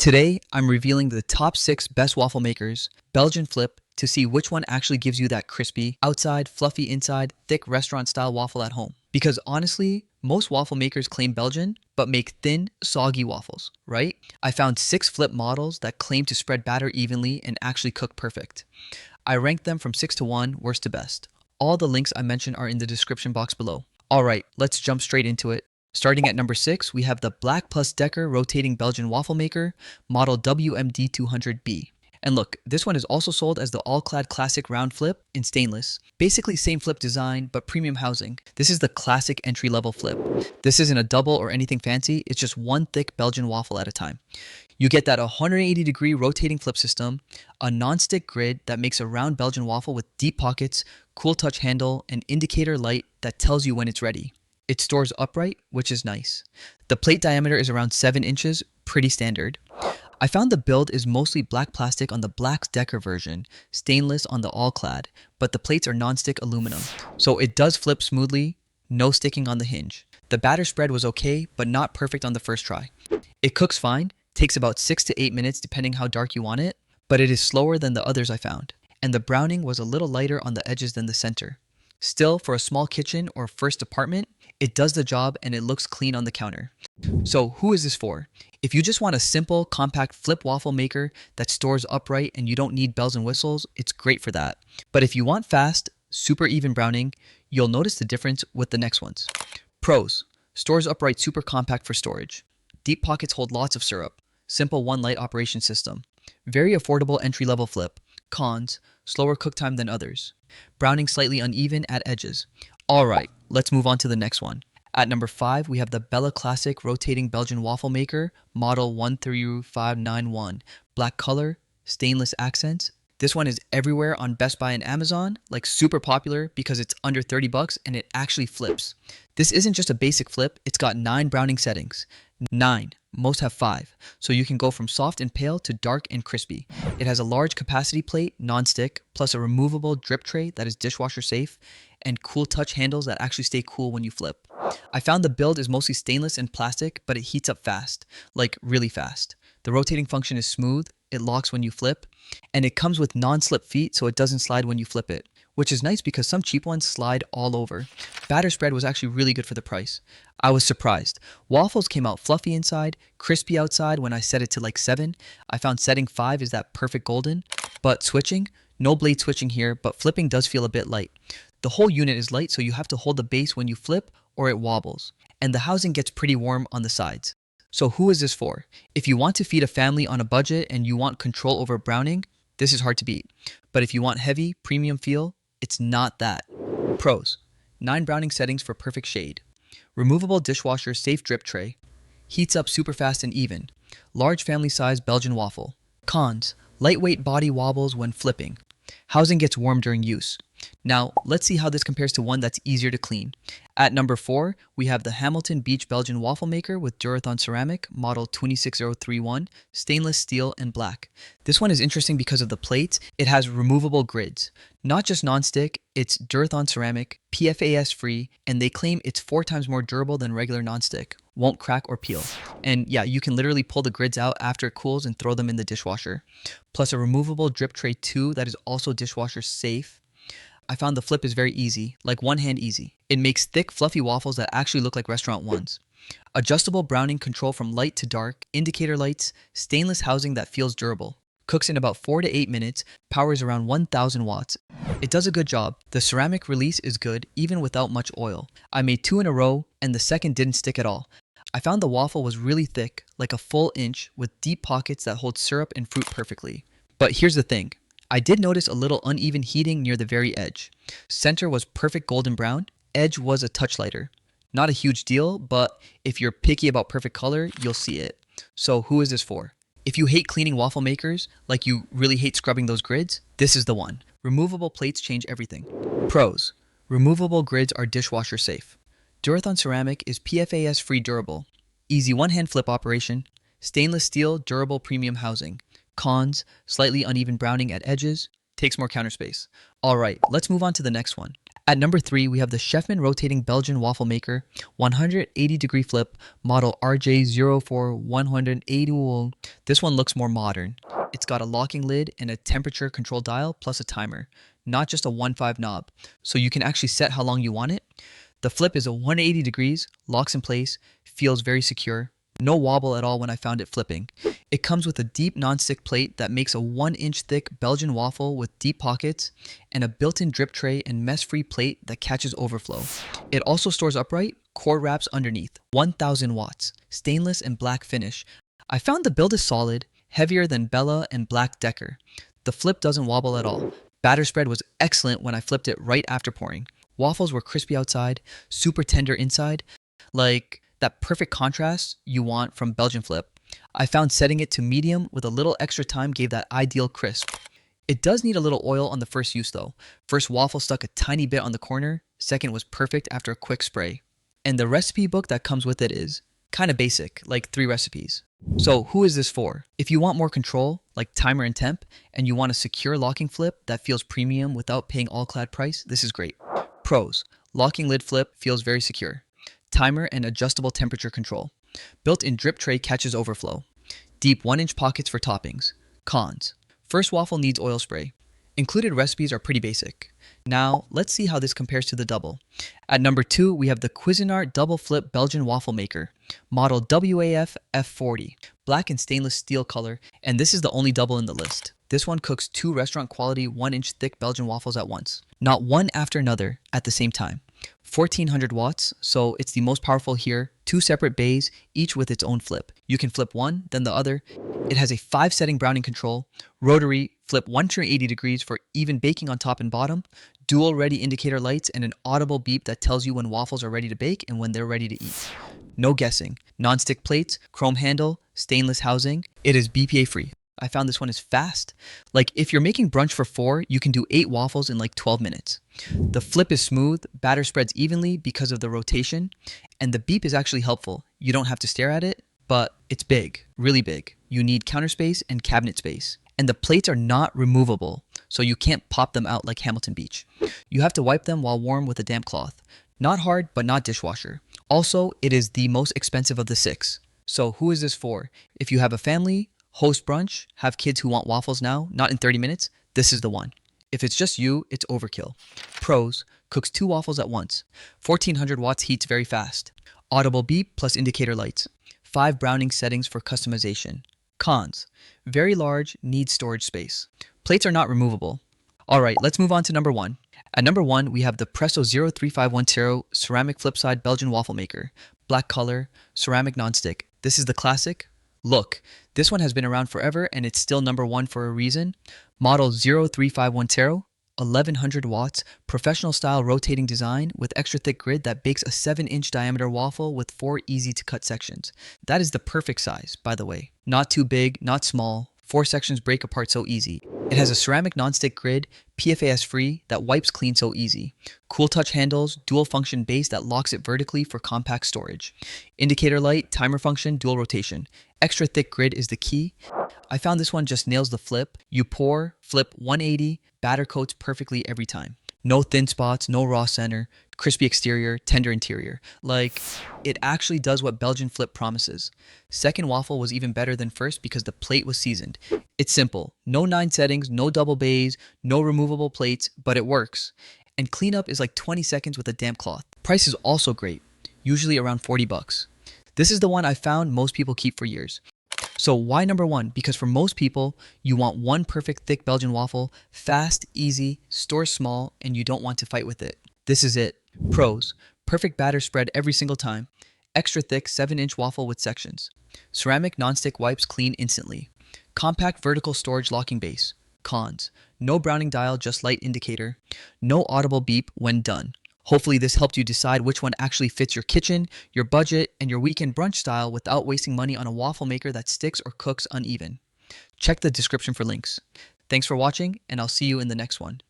Today, I'm revealing the top 6 best waffle makers, Belgian flip, to see which one actually gives you that crispy, outside, fluffy inside, thick restaurant-style waffle at home. Because honestly, most waffle makers claim Belgian, but make thin, soggy waffles, right? I found 6 flip models that claim to spread batter evenly and actually cook perfect. I ranked them from 6 to 1, worst to best. All the links I mentioned are in the description box below. Alright, let's jump straight into it. Starting at number 6, we have the Black Plus Decker Rotating Belgian Waffle Maker, model WMD200B. And look, this one is also sold as the all-clad classic round flip in stainless. Basically same flip design, but premium housing. This is the classic entry-level flip. This isn't a double or anything fancy, it's just one thick Belgian waffle at a time. You get that 180-degree rotating flip system, a non-stick grid that makes a round Belgian waffle with deep pockets, cool touch handle, and indicator light that tells you when it's ready. It stores upright, which is nice. The plate diameter is around 7 inches, pretty standard. I found the build is mostly black plastic on the Black Decker version, stainless on the all-clad, but the plates are non-stick aluminum, so it does flip smoothly, no sticking on the hinge. The batter spread was okay, but not perfect on the first try. It cooks fine, takes about 6 to 8 minutes depending how dark you want it, but it is slower than the others I found, and the browning was a little lighter on the edges than the center. Still, for a small kitchen or first apartment, it does the job and it looks clean on the counter. So who is this for? If you just want a simple, compact flip waffle maker that stores upright and you don't need bells and whistles, it's great for that. But if you want fast, super even browning, you'll notice the difference with the next ones. Pros: stores upright super compact for storage. Deep pockets hold lots of syrup. Simple one light operation system. Very affordable entry-level flip. Cons: slower cook time than others. Browning slightly uneven at edges. Alright, let's move on to the next one. At number 5, we have the Bella Classic Rotating Belgian Waffle Maker, model 13591. Black color, stainless accents. This one is everywhere on Best Buy and Amazon, like super popular because it's under 30 bucks and it actually flips. This isn't just a basic flip, it's got 9 browning settings. 9. Most have 5, so you can go from soft and pale to dark and crispy. It has a large capacity plate, non-stick, plus a removable drip tray that is dishwasher safe, and cool touch handles that actually stay cool when you flip. I found the build is mostly stainless and plastic, but it heats up fast, like really fast. The rotating function is smooth, it locks when you flip, and it comes with non-slip feet so it doesn't slide when you flip it, which is nice because some cheap ones slide all over. Batter spread was actually really good for the price. I was surprised. Waffles came out fluffy inside, crispy outside when I set it to like 7. I found setting 5 is that perfect golden, but switching, no blade switching here, but flipping does feel a bit light. The whole unit is light, so you have to hold the base when you flip or it wobbles, and the housing gets pretty warm on the sides. So who is this for? If you want to feed a family on a budget and you want control over browning, this is hard to beat. But if you want heavy, premium feel, it's not that. Pros: 9 browning settings for perfect shade. Removable dishwasher safe drip tray. Heats up super fast and even. Large family size Belgian waffle. Cons: lightweight body wobbles when flipping. Housing gets warm during use. Now, let's see how this compares to one that's easier to clean. At number 4, we have the Hamilton Beach Belgian Waffle Maker with Durathon ceramic, model 26031, stainless steel and black. This one is interesting because of the plates. It has removable grids. Not just non-stick, it's Durathon ceramic, PFAS free, and they claim it's 4 times more durable than regular non-stick. Won't crack or peel. And yeah, you can literally pull the grids out after it cools and throw them in the dishwasher. Plus a removable drip tray too that is also dishwasher safe. I found the flip is very easy, like one hand easy. It makes thick, fluffy waffles that actually look like restaurant ones. Adjustable browning control from light to dark, indicator lights, stainless housing that feels durable. Cooks in about 4 to 8 minutes, powers around 1000 watts. It does a good job. The ceramic release is good, even without much oil. I made 2 in a row, and the second didn't stick at all. I found the waffle was really thick, like a full inch, with deep pockets that hold syrup and fruit perfectly. But here's the thing. I did notice a little uneven heating near the very edge. Center was perfect golden brown, edge was a touch lighter. Not a huge deal, but if you're picky about perfect color, you'll see it. So who is this for? If you hate cleaning waffle makers, like you really hate scrubbing those grids, this is the one. Removable plates change everything. Pros: removable grids are dishwasher safe. Durathon ceramic is PFAS free durable. Easy one-hand flip operation. Stainless steel durable premium housing. Cons: slightly uneven browning at edges, takes more counter space. Alright, let's move on to the next one. At number 3, we have the Chefman Rotating Belgian Waffle Maker 180-degree flip, model RJ04180. This one looks more modern. It's got a locking lid and a temperature control dial plus a timer, not just a 1.5 knob, so you can actually set how long you want it. The flip is a 180 degrees, locks in place, feels very secure. No wobble at all when I found it flipping. It comes with a deep non-stick plate that makes a 1-inch thick Belgian waffle with deep pockets and a built-in drip tray and mess-free plate that catches overflow. It also stores upright, core wraps underneath, 1000 watts, stainless and black finish. I found the build is solid, heavier than Bella and Black Decker. The flip doesn't wobble at all. Batter spread was excellent when I flipped it right after pouring. Waffles were crispy outside, super tender inside, like that perfect contrast you want from Belgian flip. I found setting it to medium with a little extra time gave that ideal crisp. It does need a little oil on the first use though. First waffle stuck a tiny bit on the corner, second was perfect after a quick spray. And the recipe book that comes with it is kind of basic, like 3 recipes. So who is this for? If you want more control, like timer and temp, and you want a secure locking flip that feels premium without paying all-clad price, this is great. Pros: locking lid flip feels very secure. Timer and adjustable temperature control. Built-in drip tray catches overflow. Deep 1-inch pockets for toppings. Cons: first waffle needs oil spray. Included recipes are pretty basic. Now, let's see how this compares to the double. At number 2, we have the Cuisinart Double Flip Belgian Waffle Maker, model WAF F40, black and stainless steel color, and this is the only double in the list. This one cooks 2 restaurant-quality 1-inch thick Belgian waffles at once, not one after another at the same time. 1400 watts, so it's the most powerful here. 2 separate bays, each with its own flip. You can flip one, then the other. It has a 5-setting browning control, rotary, flip 180 degrees for even baking on top and bottom, dual ready indicator lights, and an audible beep that tells you when waffles are ready to bake and when they're ready to eat. No guessing. Non-stick plates, chrome handle, stainless housing. It is BPA free. I found this one is fast. Like if you're making brunch for 4, you can do 8 waffles in like 12 minutes. The flip is smooth, batter spreads evenly because of the rotation, and the beep is actually helpful. You don't have to stare at it, but it's big, really big. You need counter space and cabinet space. And the plates are not removable, so you can't pop them out like Hamilton Beach. You have to wipe them while warm with a damp cloth. Not hard, but not dishwasher. Also, it is the most expensive of the 6. So who is this for? If you have a family, host brunch, have kids who want waffles now, not in 30 minutes, this is the one. If it's just you, it's overkill. Pros: cooks 2 waffles at once. 1400 watts heats very fast. Audible beep plus indicator lights. 5 browning settings for customization. Cons: very large, needs storage space. Plates are not removable. Alright, let's move on to number 1. At number 1, we have the Presto 03510 ceramic FlipSide Belgian waffle maker. Black color, ceramic nonstick. This is the classic. Look, this one has been around forever and it's still number 1 for a reason. Model 03510, 1100 watts, professional style rotating design with extra thick grid that bakes a 7-inch diameter waffle with 4 easy to cut sections. That is the perfect size, by the way. Not too big, not small. 4 sections break apart so easy. It has a ceramic nonstick grid, PFAS free, that wipes clean so easy. Cool touch handles, dual function base that locks it vertically for compact storage. Indicator light, timer function, dual rotation. Extra thick grid is the key. I found this one just nails the flip. You pour, flip 180, batter coats perfectly every time. No thin spots, no raw center, crispy exterior, tender interior. Like, it actually does what Belgian flip promises. Second waffle was even better than first because the plate was seasoned. It's simple. No 9 settings, no double bays, no removable plates, but it works. And cleanup is like 20 seconds with a damp cloth. Price is also great, usually around 40 bucks. This is the one I found most people keep for years. So why number 1? Because for most people, you want one perfect thick Belgian waffle, fast, easy, stores small, and you don't want to fight with it. This is it. Pros: perfect batter spread every single time. Extra thick 7-inch waffle with sections. Ceramic nonstick wipes clean instantly. Compact vertical storage locking base. Cons: no browning dial, just light indicator. No audible beep when done. Hopefully this helped you decide which one actually fits your kitchen, your budget, and your weekend brunch style without wasting money on a waffle maker that sticks or cooks uneven. Check the description for links. Thanks for watching, and I'll see you in the next one.